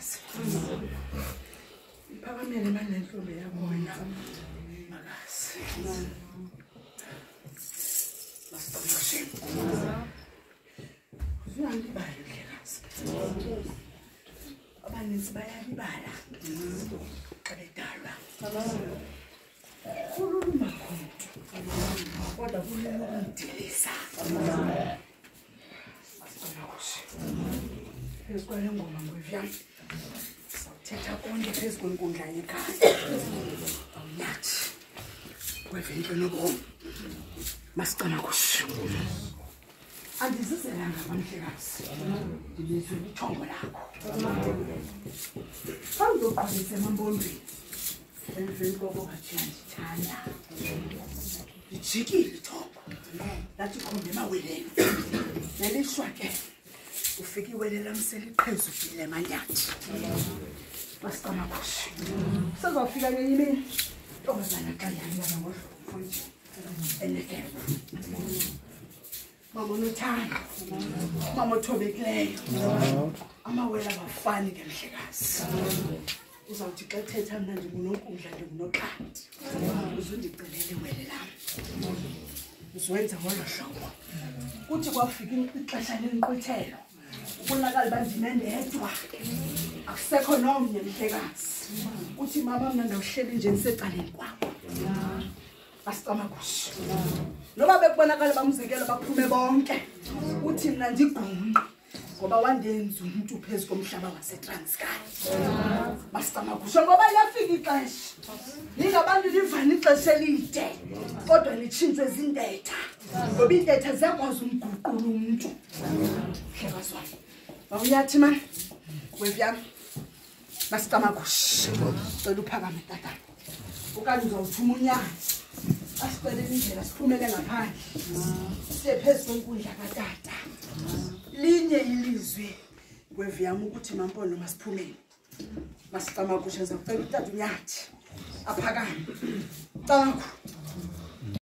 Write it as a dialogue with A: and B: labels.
A: Mhlekazi. Iphakamele manje intombi yakho wena Mhlekazi. Masithokozeni. Uzungandilibali Mhlekazi. Abaninzi bayalibala. Xa bedalwa. Kululuma khona. Kodwa kulula ukumdilisa. Phezu kwale ngoma ngwevyami sawuthetha konke phezu kwenkundla yekhaya awunathi wevento nobomi masicama kusho andizizelanga Mhlekazi ndibizwe lithongo lakho awuzoqalisa emambondweni emveni koko bathi yandithanda lijikile ithongo lathi khombe emaweleni nelishwa ke ufika iwele lami seliqhezukile manyathi masicama kusho sizofika ngenye imini ntombazana xa yanyana ngohlobo nje enekelo mama unothando mama othobekileyo amawele abafani ke Mhlekazi uzawuthi xa ethetha mna ndingunonkundla ndingunoqanti uzundicelele iwele lami uziwenza ngolo hlobo kuthi kwafika ixesha lenqwithelo ubonakala uba ndinendedwa akusekho nomnye Mhlekazi uthi mama mna ndawuhleli nje ndisecaleni kwakho masicama kusho noba bekubonakala bamzekelo baphume bonke uthi mna ndigungqe ngoba wandenza umuntu phezu komhlaba waseTranskei masicama kusho ngoba liyafika ixesha ningabantu livana ixesha elide kodwa nitshintshwe zindetha ngoba iindetha ziyakwazi umguqula umntu Mhlekazi wami awuyathi man wevyami masicama kusho cela uphakame tata okanye uzawuthuma unyazi asicelele indlela siphumele ngaphandle siye phezu kwenkundla katata linye ilizwi wevyami ukuthi mampondo masiphumele masicama kusho zakucela utata unyathi aphakame takho